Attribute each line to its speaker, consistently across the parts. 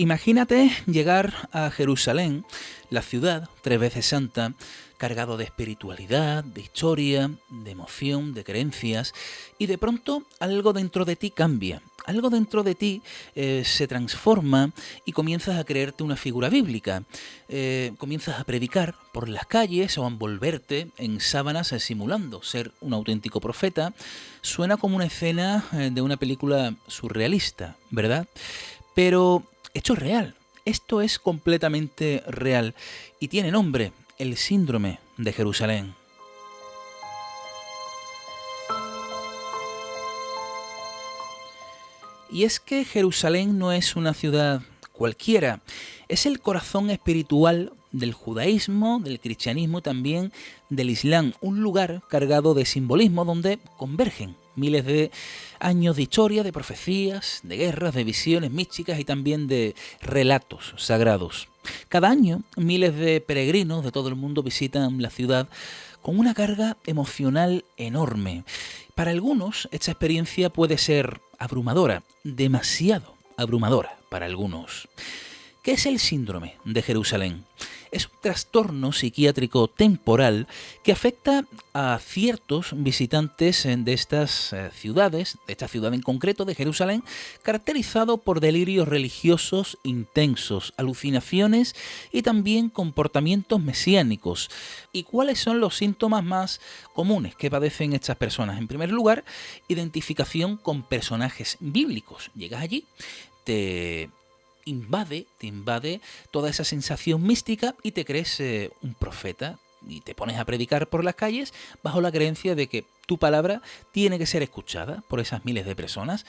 Speaker 1: Imagínate llegar a Jerusalén, la ciudad tres veces santa, cargado de espiritualidad, de historia, de emoción, de creencias, y de pronto algo dentro de ti cambia. Algo dentro de ti se transforma y comienzas a creerte una figura bíblica. Comienzas a predicar por las calles o a envolverte en sábanas simulando ser un auténtico profeta. Suena como una escena de una película surrealista, ¿verdad? Pero esto es real, esto es completamente real y tiene nombre, el síndrome de Jerusalén. Y es que Jerusalén no es una ciudad cualquiera, es el corazón espiritual del judaísmo, del cristianismo, también del islam, un lugar cargado de simbolismo donde convergen miles de años de historia, de profecías, de guerras, de visiones místicas y también de relatos sagrados. Cada año miles de peregrinos de todo el mundo visitan la ciudad con una carga emocional enorme. Para algunos esta experiencia puede ser abrumadora, demasiado abrumadora para algunos. ¿Qué es el síndrome de Jerusalén? Es un trastorno psiquiátrico temporal que afecta a ciertos visitantes de estas ciudades, de esta ciudad en concreto de Jerusalén, caracterizado por delirios religiosos intensos, alucinaciones y también comportamientos mesiánicos. ¿Y cuáles son los síntomas más comunes que padecen estas personas? En primer lugar, identificación con personajes bíblicos. Llegas allí, te invade toda esa sensación mística y te crees un profeta y te pones a predicar por las calles bajo la creencia de que tu palabra tiene que ser escuchada por esas miles de personas.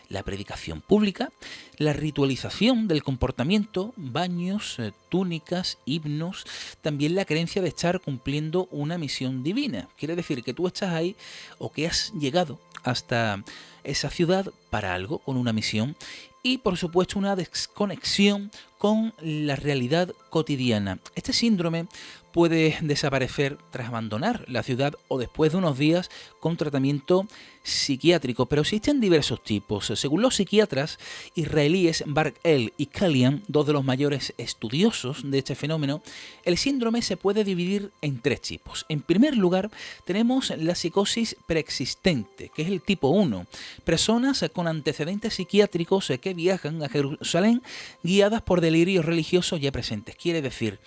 Speaker 1: La predicación pública, la ritualización del comportamiento, baños, túnicas, himnos, también la creencia de estar cumpliendo una misión divina. Quiere decir que tú estás ahí o que has llegado hasta esa ciudad para algo, con una misión, y por supuesto una desconexión con la realidad cotidiana. Este síndrome puede desaparecer tras abandonar la ciudad o después de unos días con tratamiento psiquiátrico, pero existen diversos tipos. Según los psiquiatras israelíes Bark-El y Kalian, dos de los mayores estudiosos de este fenómeno, el síndrome se puede dividir en tres tipos. En primer lugar, tenemos la psicosis preexistente, que es el tipo 1. Personas con antecedentes psiquiátricos que viajan a Jerusalén guiadas por delirios religiosos ya presentes. Quiere decir,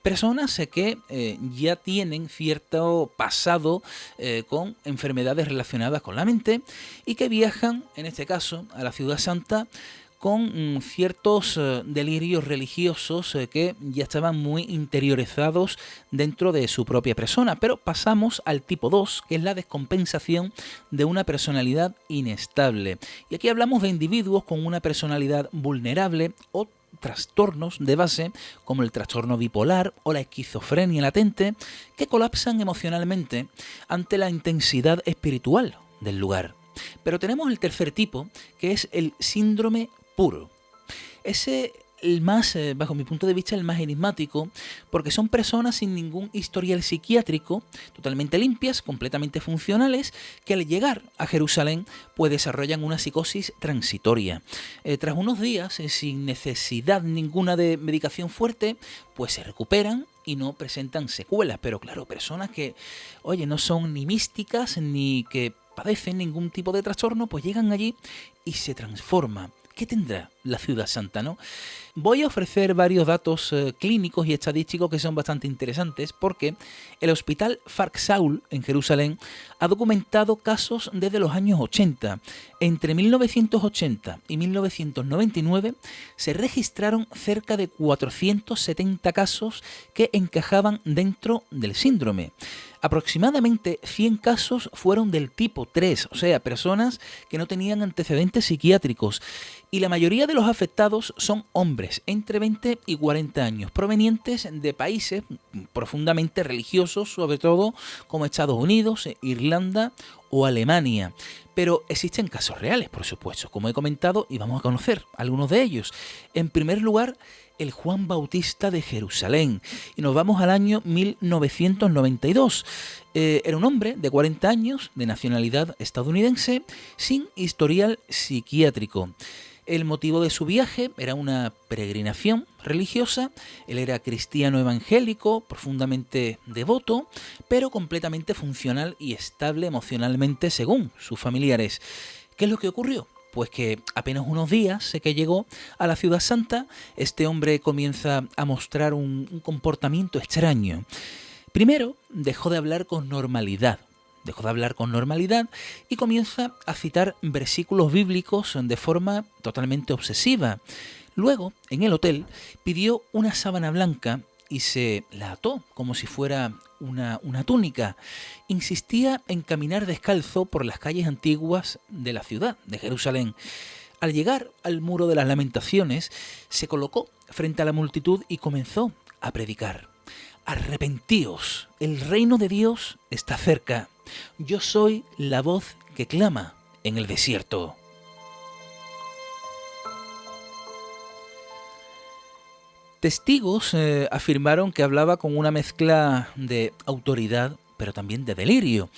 Speaker 1: personas que ya tienen cierto pasado con enfermedades relacionadas con la mente y que viajan, en este caso, a la Ciudad Santa con ciertos delirios religiosos que ya estaban muy interiorizados dentro de su propia persona. Pero pasamos al tipo 2, que es la descompensación de una personalidad inestable. Y aquí hablamos de individuos con una personalidad vulnerable o trastornos de base como el trastorno bipolar o la esquizofrenia latente que colapsan emocionalmente ante la intensidad espiritual del lugar. Pero tenemos el tercer tipo, que es el síndrome puro. Ese el más, bajo mi punto de vista, el más enigmático, porque son personas sin ningún historial psiquiátrico, totalmente limpias, completamente funcionales, que al llegar a Jerusalén pues desarrollan una psicosis transitoria. Tras unos días, sin necesidad ninguna de medicación fuerte, pues se recuperan y no presentan secuelas. Pero claro, personas que, oye, no son ni místicas ni que padecen ningún tipo de trastorno, pues llegan allí y se transforman. ¿Qué tendrá la Ciudad Santa, no? Voy a ofrecer varios datos clínicos y estadísticos que son bastante interesantes porque el Hospital Farg Saul en Jerusalén ha documentado casos desde los años 80. Entre 1980 y 1999 se registraron cerca de 470 casos que encajaban dentro del síndrome. Aproximadamente 100 casos fueron del tipo 3, o sea, personas que no tenían antecedentes psiquiátricos. Y la mayoría de los afectados son hombres entre 20 y 40 años, provenientes de países profundamente religiosos, sobre todo como Estados Unidos, Irlanda o Alemania. Pero existen casos reales, por supuesto, como he comentado, y vamos a conocer algunos de ellos. En primer lugar, el Juan Bautista de Jerusalén. Y nos vamos al año 1992. Era un hombre de 40 años, de nacionalidad estadounidense, sin historial psiquiátrico. El motivo de su viaje era una peregrinación religiosa. Él era cristiano evangélico, profundamente devoto, pero completamente funcional y estable emocionalmente según sus familiares. ¿Qué es lo que ocurrió? Pues que apenas unos días que llegó a la Ciudad Santa, este hombre comienza a mostrar un comportamiento extraño. Primero, dejó de hablar con normalidad. Y comienza a citar versículos bíblicos de forma totalmente obsesiva. Luego, en el hotel, pidió una sábana blanca y se la ató como si fuera una túnica. Insistía en caminar descalzo por las calles antiguas de la ciudad de Jerusalén. Al llegar al Muro de las Lamentaciones, se colocó frente a la multitud y comenzó a predicar. Arrepentíos, el reino de Dios está cerca. Yo soy la voz que clama en el desierto. Testigos afirmaron que hablaba con una mezcla de autoridad, pero también de delirio.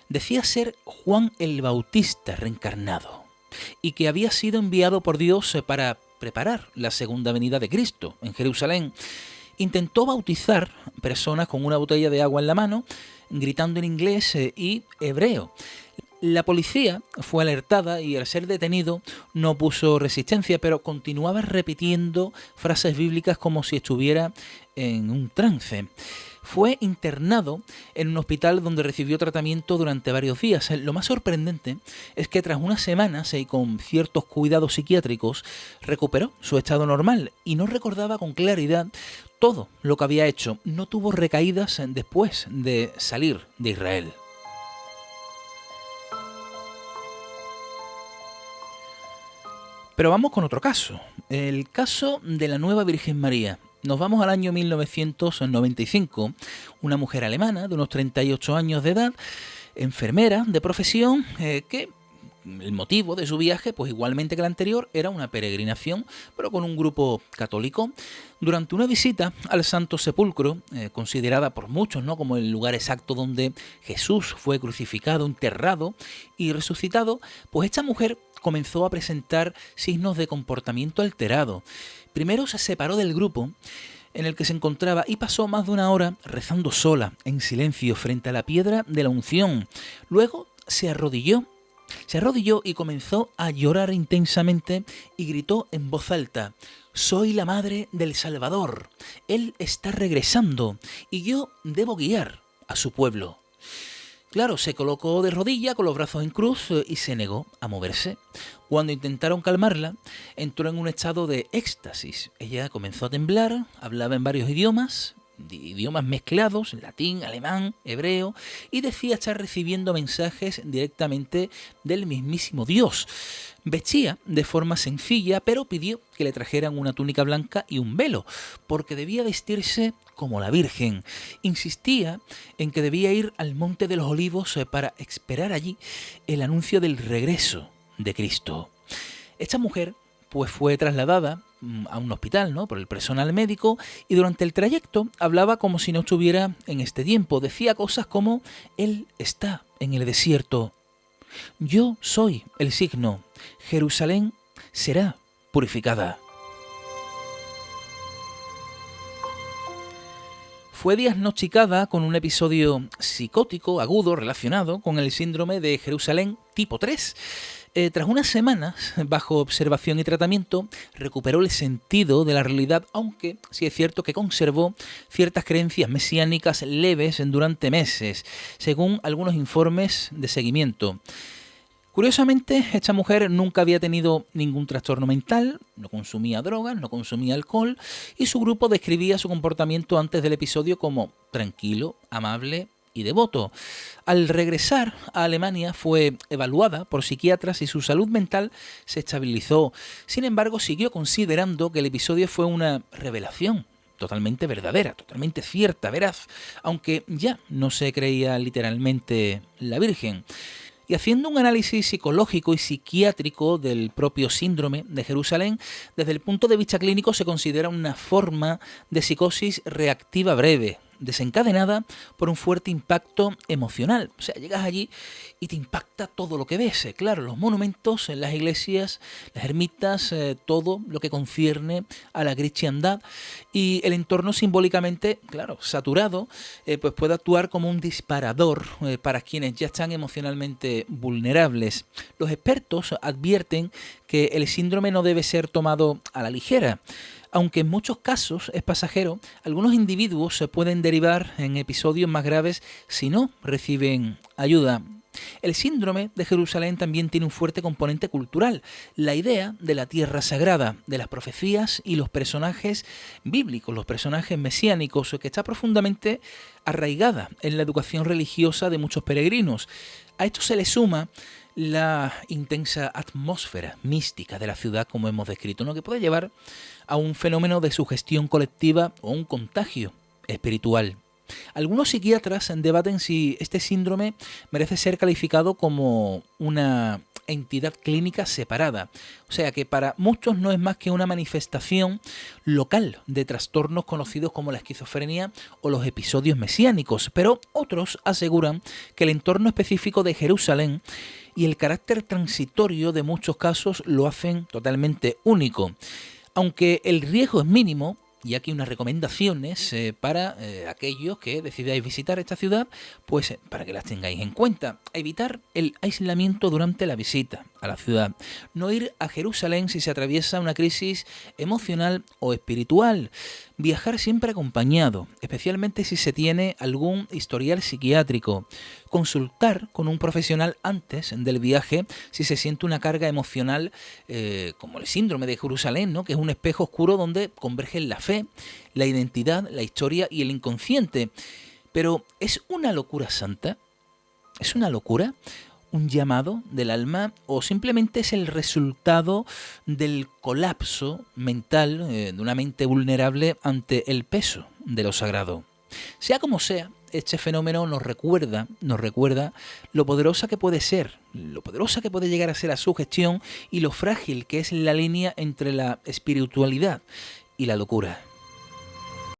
Speaker 1: Decía ser Juan el Bautista reencarnado y que había sido enviado por Dios para preparar la segunda venida de Cristo en Jerusalén. Intentó bautizar personas con una botella de agua en la mano, gritando en inglés y hebreo. La policía fue alertada y al ser detenido no puso resistencia, pero continuaba repitiendo frases bíblicas como si estuviera en un trance. Fue internado en un hospital donde recibió tratamiento durante varios días. Lo más sorprendente es que tras unas semanas y con ciertos cuidados psiquiátricos recuperó su estado normal y no recordaba con claridad todo lo que había hecho. No tuvo recaídas después de salir de Israel. Pero vamos con otro caso, el caso de la Nueva Virgen María. Nos vamos al año 1995, una mujer alemana de unos 38 años de edad, enfermera de profesión, que el motivo de su viaje, pues igualmente que el anterior, era una peregrinación, pero con un grupo católico. Durante una visita al Santo Sepulcro, considerada por muchos, ¿no?, como el lugar exacto donde Jesús fue crucificado, enterrado y resucitado, pues esta mujer comenzó a presentar signos de comportamiento alterado. Primero se separó del grupo en el que se encontraba y pasó más de una hora rezando sola, en silencio, frente a la piedra de la unción. Luego se arrodilló y comenzó a llorar intensamente y gritó en voz alta: «Soy la madre del Salvador. Él está regresando y yo debo guiar a su pueblo». Claro, se colocó de rodilla con los brazos en cruz y se negó a moverse. Cuando intentaron calmarla, entró en un estado de éxtasis. Ella comenzó a temblar, hablaba en varios idiomas mezclados, latín, alemán, hebreo, y decía estar recibiendo mensajes directamente del mismísimo Dios. Vestía de forma sencilla, pero pidió que le trajeran una túnica blanca y un velo, porque debía vestirse como la Virgen. Insistía en que debía ir al Monte de los Olivos para esperar allí el anuncio del regreso de Cristo. Esta mujer pues fue trasladada a un hospital, ¿no?, por el personal médico, y durante el trayecto hablaba como si no estuviera en este tiempo. Decía cosas como: «Él está en el desierto. Yo soy el signo. Jerusalén será purificada». Fue diagnosticada con un episodio psicótico agudo relacionado con el síndrome de Jerusalén tipo 3. Tras unas semanas bajo observación y tratamiento, recuperó el sentido de la realidad, aunque sí es cierto que conservó ciertas creencias mesiánicas leves durante meses, según algunos informes de seguimiento. Curiosamente, esta mujer nunca había tenido ningún trastorno mental, no consumía drogas, no consumía alcohol, y su grupo describía su comportamiento antes del episodio como tranquilo, amable y devoto. Al regresar a Alemania fue evaluada por psiquiatras y su salud mental se estabilizó. Sin embargo, siguió considerando que el episodio fue una revelación totalmente verdadera, totalmente cierta, veraz, aunque ya no se creía literalmente la Virgen. Y haciendo un análisis psicológico y psiquiátrico del propio síndrome de Jerusalén, desde el punto de vista clínico se considera una forma de psicosis reactiva breve, desencadenada por un fuerte impacto emocional. O sea, llegas allí y te impacta todo lo que ves. Claro, los monumentos, las iglesias, las ermitas, todo lo que concierne a la cristiandad, y el entorno simbólicamente, claro, saturado, pues puede actuar como un disparador para quienes ya están emocionalmente vulnerables. Los expertos advierten que el síndrome no debe ser tomado a la ligera. Aunque en muchos casos es pasajero, algunos individuos se pueden derivar en episodios más graves si no reciben ayuda. El síndrome de Jerusalén también tiene un fuerte componente cultural, la idea de la tierra sagrada, de las profecías y los personajes bíblicos, los personajes mesiánicos, que está profundamente arraigada en la educación religiosa de muchos peregrinos. A esto se le suma la intensa atmósfera mística de la ciudad, como hemos descrito, ¿no?, que puede llevar a un fenómeno de sugestión colectiva o un contagio espiritual. Algunos psiquiatras debaten si este síndrome merece ser calificado como una entidad clínica separada. O sea que para muchos no es más que una manifestación local de trastornos conocidos como la esquizofrenia o los episodios mesiánicos, pero otros aseguran que el entorno específico de Jerusalén y el carácter transitorio de muchos casos lo hacen totalmente único. Aunque el riesgo es mínimo, y aquí unas recomendaciones para aquellos que decidáis visitar esta ciudad, pues para que las tengáis en cuenta. Evitar el aislamiento durante la visita a la ciudad. No ir a Jerusalén si se atraviesa una crisis emocional o espiritual. Viajar siempre acompañado, especialmente si se tiene algún historial psiquiátrico. Consultar con un profesional antes del viaje si se siente una carga emocional como el síndrome de Jerusalén, ¿no?, que es un espejo oscuro donde convergen la fe, la identidad, la historia y el inconsciente. Pero ¿es una locura santa? ¿Es una locura? ¿Un llamado del alma? ¿O simplemente es el resultado del colapso mental de una mente vulnerable ante el peso de lo sagrado? Sea como sea, este fenómeno nos recuerda lo poderosa que puede ser, lo poderosa que puede llegar a ser la sugestión y lo frágil que es la línea entre la espiritualidad y la locura.